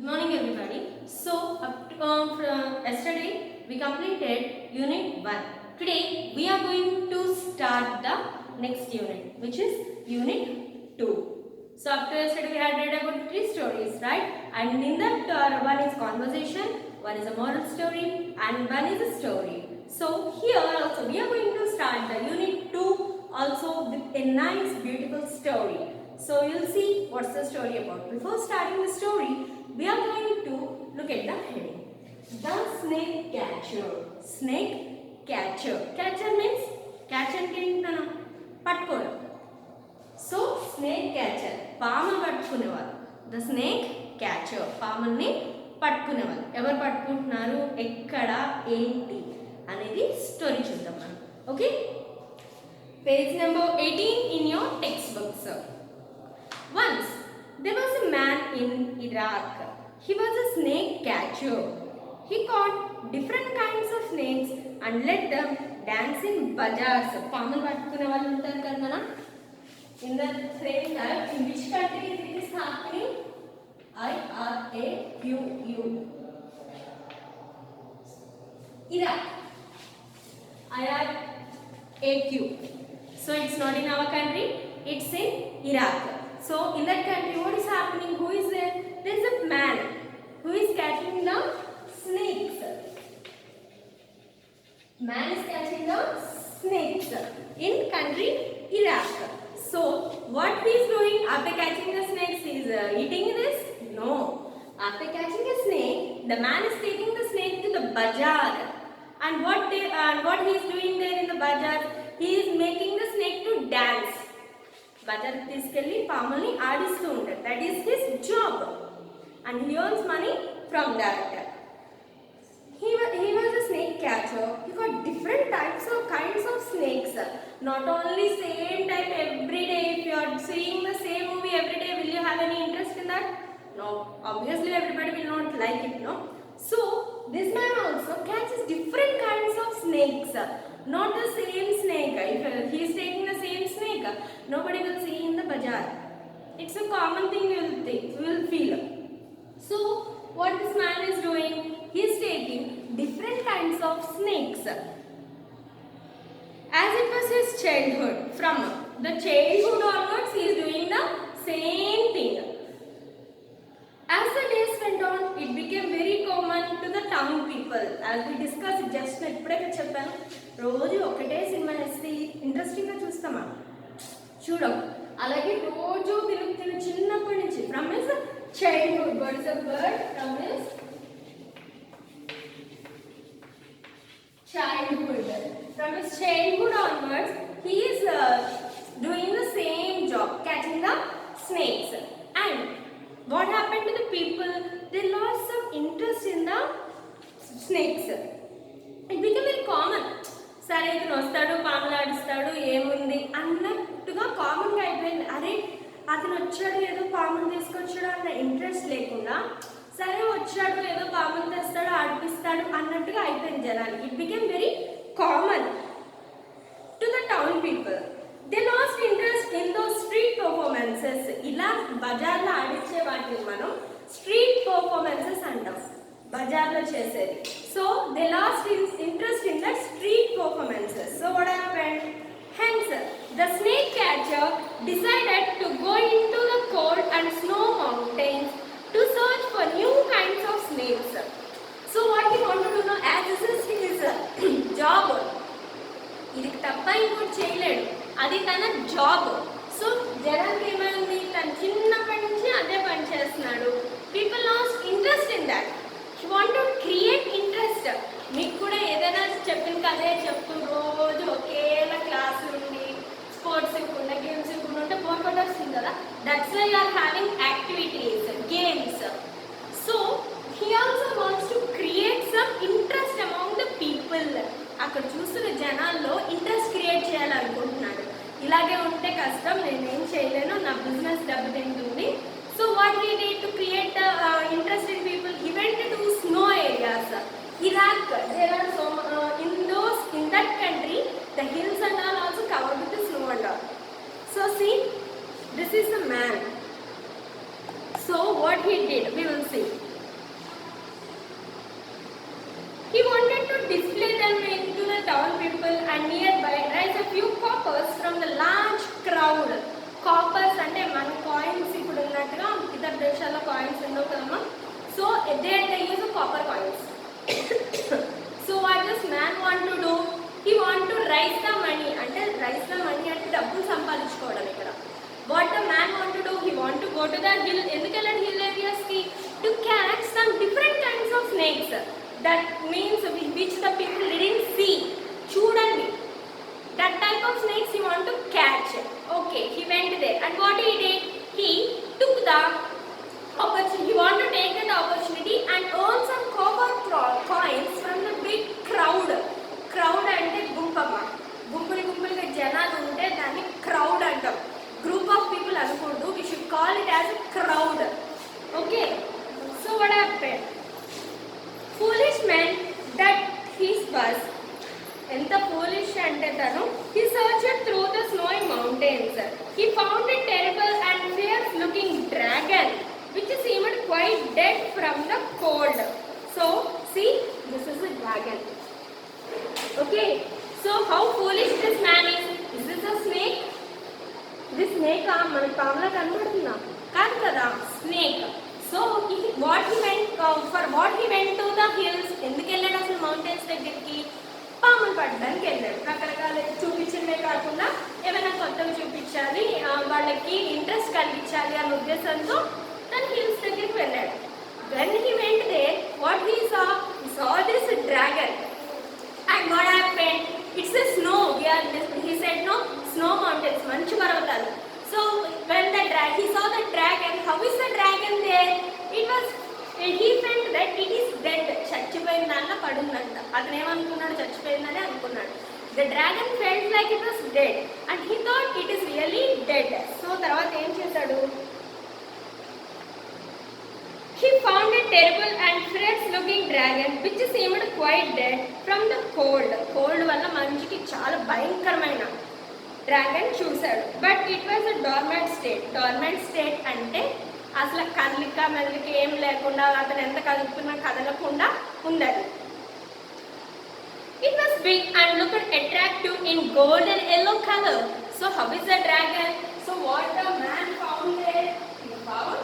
Morning everybody. Yesterday we completed unit 1. Today we are going to start the next unit, which is unit 2. So up to yesterday we had read about 3 stories, right? And in that one is conversation, one is a moral story and one is a story. So here also we are going to start the unit 2 also with a nice beautiful story. So you'll see what's the story about. Before starting the story, we are going to look at the heading. The snake catcher. Snake catcher. Catcher means catch అంటే ఏంటన్నా పట్టుకోవడం. So snake catcher పామును పట్టుకునేవారు. The snake catcher పాముల్ని పట్టుకునేవారు. ఎవరు పట్టుకుంటున్నారు, ఎక్కడ, ఏంటి అనేది స్టోరీ చూద్దాం మనం. Okay, page number 18 in your textbooks. Once there was a man in Iraq. He was a snake catcher. He caught different kinds of snakes and let them dance in bazaars. పాములు పట్టుకునే వాళ్ళు ఉంటారు కదా. In the same time, in which country it is happening? IRAQU. Iraq. IRAQ. So it's not in our country. It's in Iraq. So in that country, what is happening? Who is there? There is a man who is catching the snakes. Man is catching the snakes in country Iraq. So what he is doing after catching the snakes? He is eating this? No. After catching a snake, the man is taking the snake to the bazaar. And what he is doing there in the bazaar? He is making the snake to dance. Bazar తీసుకెళ్ళి పాముల్ని ఆడిస్తూ ఉంటాడు. That is his job and he earns money from that. He was a snake catcher. He got different kinds of snakes. Not only same type every day. If you are seeing the same movie every day, will you have any interest in that? No. Obviously everybody will not like it, no? So this man also catches different kinds of snakes. Not the same snake. If he is taking the same snake, nobody will see in the bazaar. It's a common thing you will feel. So what this man is doing, he is taking different kinds of snakes. As it was his childhood, from the childhood onwards, he is doing the same thing. As the days went on, it became very common to the town people. As we discussed just ఇప్పుడే చెప్పాను, రోజు ఒకటే cinema వేస్తే ఇంట్రెస్టింగ్గా చూస్తామా? చూడం. అలాగే రోజు తిను చిన్నప్పటి నుంచి from his childhood, what is the word? From his childhood onwards, he is doing the same job, catching the snakes. And what happened to the people? They lost some interest in the snakes. It became very common. సరే ఇతను వస్తాడు, పాములు ఆడిస్తాడు, ఏముంది అన్నట్టుగా కామన్గా అయిపోయింది. అరే అతను వచ్చాడు, ఏదో పాములు తీసుకొచ్చాడు అన్న ఇంట్రెస్ట్ లేకుండా, సరే వచ్చాడు ఏదో పాములు తెస్తాడు, ఆడిపిస్తాడు అన్నట్టుగా అయిపోయింది జనానికి. It became very common to the town people. They lost interest in though street performances. ఇలా బజార్లో ఆడించే వాటిని మనం స్ట్రీట్ పర్ఫార్మెన్సెస్ అంటాం, బజార్లో చేసేది. So they lost interest in the street performances. So what happened? Hence the snake catcher decided to go into the cold and snow mountains to search for new kinds of snakes. So what he wanted to know, as this is his job, ఇది తప్ప ఇంకోటి చేయలేడు, అది తన job. So జనానికి ఏమైంది, తను చిన్నప్పటి నుంచి అదే పని చేస్తున్నాడు. People lost interest in that. He want to create interest. మీకు కూడా ఏదైనా చెప్పిన కదే చెప్తూ రోజు ఒకేలా క్లాస్ ఉండి స్పోర్ట్స్ ఇవ్వకుండా గేమ్స్ ఇవ్వకుండా ఉంటే బోర్ కొట్టేస్తుంది కదా. That's why you are having activities, games. So he also wants to create some interest among the people. అక్కడ చూస్తున్న జనాల్లో ఇంట్రెస్ట్ క్రియేట్ చేయాలనుకుంటున్నాడు. ఇలాగే ఉంటే కష్టం, నేనేం చేయలేను, నా బిజినెస్ దెబ్బతింటుంది. So what he need to create interest in people? He went to snow areas. Iraq, there are in that country, the hills and all also covered with the snow and all. So see, this is the man. So what he did, we will see. people and nearby rise a few coppers from the large crowd. Coppers అంటే మన coins ఇప్పుడు ఉన్నట్టుగా ఇతర దేశాల్లో coins ఉండవు కదమ్మా. So they use copper coins. So what this man want to do? He want to raise the money. అంటే raise the money అంటే డబ్బులు సంపాదించుకోవడం ఇక్కడ. What the man want to do? He want to go to the hill. ఎందుకెళ్ళాడు hill areas కి? To catch some different kinds of snakes. That means which the people didn't see. చూడండి. That type of snakes he want to catch. Okay, he went there. And what he did? He took the opportunity. He want to take that opportunity and earn some copper coins from the big crowd. Crowd అంటే గుంపమ్మ. గుంపులుగా జనాలు ఉంటే దాన్ని crowd అంటాం. Group of people అనకూడదు. We should call it as a crowd. Okay. So what happened? Foolish man that his was. ఎంత foolish అంటే తను. He searched through the snowy mountains. He found a terrible and fierce looking dragon which seemed quite dead from the cold. So see, this is a dragon. Okay. So how foolish this man is. Is this a snake? This snake మన పాములా కనబడుతుందా? కాదు కదా, snake. So what he went to the hills. ఎందుకు వెళ్ళాడు అసలు mountains దగ్గరికి? పాములు పట్టడానికి వెళ్ళాడు. రకరకాల చూపించడమే కాకుండా ఏమైనా కొత్తగా చూపించాలి, వాళ్ళకి ఇంట్రెస్ట్ కలిగించాలి అనే ఉద్దేశంతో తను హిల్స్ దగ్గరికి వెళ్ళాడు. When he went there, what he saw this dragon. And what happened? It's a snow. He said no, snow mountains, manchu parvatalu. So when he saw the dragon, how is the dragon there? He felt that it is dead. చచ్చిపోయిందన్న పడుందంట. అతను ఏమనుకున్నాడు? చచ్చిపోయిందని అనుకున్నాడు. The dragon felt like it was dead and he thought it is really dead. So తర్వాత ఏం చేశాడు? He found a terrible and fierce looking dragon which seemed quite dead from the cold. Cold వల్ల మనిషికి చాలా భయంకరమైన dragon చూశాడు. But it was a dormant state. Dormant state అంటే అసలు కదలిక మెదలిక ఏం లేకుండా, అతను ఎంత కదులుతున్నా కదలకుండా ఉందది. It was big and looked attractive in gold and yellow color. So how is the dragon? So what the man found there? He found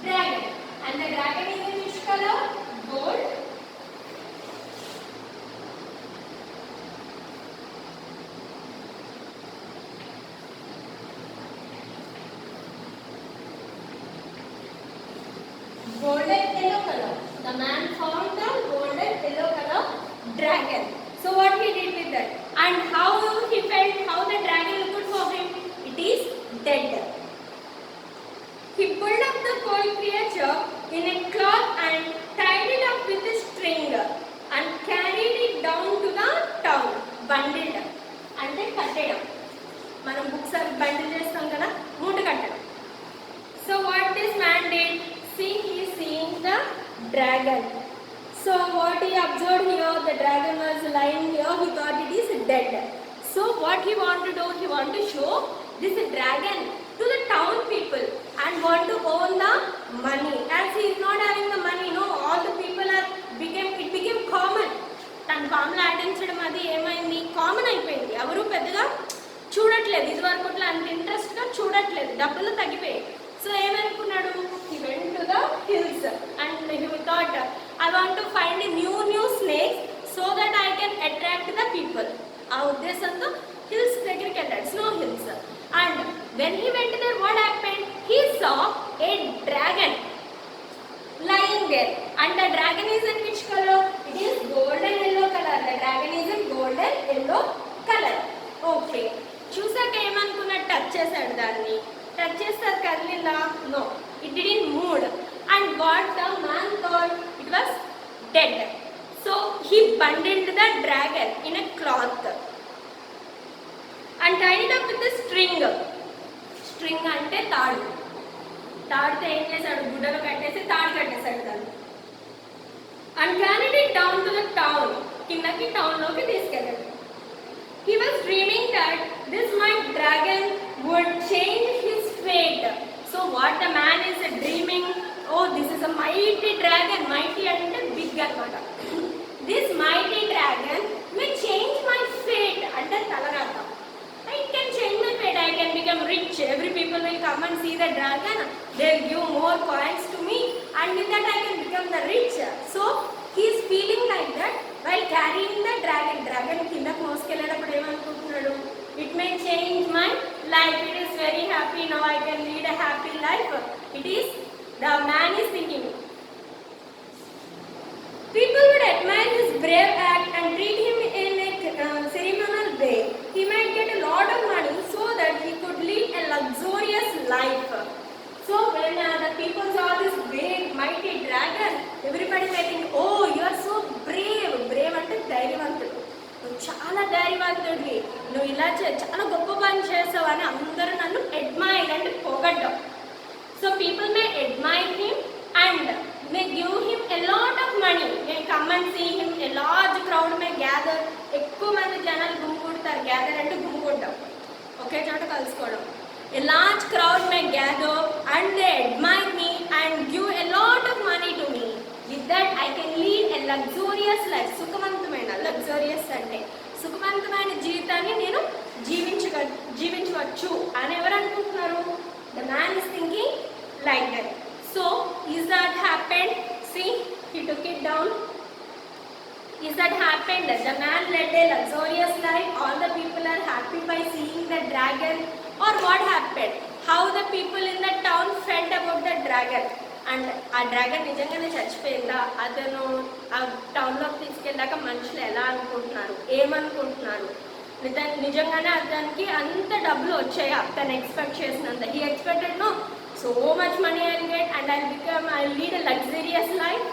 dragon. And the dragon is in which color? Gold. Golden yellow color. The man found the golden yellow color dragon. So what he did with that? And how he felt, how the dragon looked for him? It is dead. He pulled up the cold creature in a cloth and tied it up with a string and carried it down to the town. Bundled. అంటే కట్టడం. మనం books అవి bundle చేస్తాం కదా, మూట కట్టడం. So what this man did? See, he is seeing the dragon. So what he observed here, the dragon was lying here. He thought it is dead. So what he want to do? He want to show this dragon to the town people and want to own the money. As he is not having the money, no, all the people it became common. తన పాములు ఆడించడం అది ఏమైంది, common అయిపోయింది. ఎవరు పెద్దగా చూడట్లేదు, ఇది వరకు అంత ఇంట్రెస్ట్గా చూడట్లేదు, డబ్బులు తగ్గిపోయాయి. సో ఏమనుకున్నాడు? He went to the hills and he thought, I want to find a new snakes so that I can attract the people. ఆ ఉద్దేశంతో హిల్స్ దగ్గరికి వెళ్ళాడు, snow hills. And when he went there, what happened? He saw a dragon lying there. And the dragon is in which color? It is golden yellow color. The dragon is in golden yellow color. Okay. చూసాక ఏమనుకున్నాడు? Touch చేశాడు దాన్ని. Touch చేస్తారు కదిలిలా? No, it didn't move. And what the man thought? It was dead. So he bundled the dragon in a cloth and tied it up with a string. String అంటే తాడు. తాడుతో ఏం చేశాడు? గుడ్డలో కట్టేసి తాడు కట్టేశాడు దాన్ని. And carried it down to the town. కిందకి టౌన్లోకి తీసుకెళ్ళాడు. He was dreaming that this might dragon would change his fate. So what the man is dreaming? Oh, this is a mighty dragon. Mighty ante big anamata. this mighty dragon may change my fate అంటే తలరాత. I can change my fate. I can become rich. Every people will come and see the dragon. They will give more coins to me, and with that I can become the rich. So he is feeling like that while carrying the dragon. Dragon కిందకు మోసుకెళ్ళేటప్పుడు ఏమనుకుంటున్నాడు? It may change my life. It is very happy now. I can lead a happy life. It is the man is thinking. People would admire his brave act and treat him in a ceremonial way. He might get a lot of money so that he could lead a luxurious life. So when the people saw this big mighty dragon, everybody may think, oh, you are so brave. Brave అంటే ధైర్యవంతుడు. నువ్వు చాలా ధైర్యవంతుడివి. నువ్వు ఇలా చాలా గొప్ప పని చేసావు అని అందరూ నన్ను అడ్మైర్ అంటే పొగడ్డం. So people may admire him and may give him a lot of money. May come and see him. A large crowd may gather. ఎక్కువ మంది జనాలు గుమికూడతారు. గ్యాదర్ అంటే గుమికూడడం, ఒకే చోట కలుసుకోవడం. A large crowd may gather and they admire me and give a lot of money to me. With that I can lead a luxurious life. సుఖవంతమైన, luxurious అంటే సుఖవంతమైన జీవితాన్ని నేను జీవించవచ్చు అని ఎవరు అనుకుంటున్నారు? The man is thinking like that. So is that happened? See, he took it down. Is that happened? The man led a luxurious life. All the people are happy by seeing the dragon. Or what happened? How the people in the town felt about the dragon? And ఆ dragon నిజంగానే చచ్చిపోయిందా? అతను ఆ టౌన్లోకి తీసుకెళ్ళాక మనుషులు ఎలా అనుకుంటున్నారు, ఏమనుకుంటున్నారు? నిజంగానే అతనికి అంత డబ్బులు వచ్చాయా తను ఎక్స్పెక్ట్ చేసినంత? He expected no, so much money I will get and I lead a luxurious life.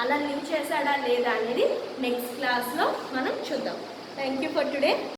అలా లివ్ చేశాడా లేదా అనేది నెక్స్ట్ క్లాస్లో మనం చూద్దాం. Thank you for today.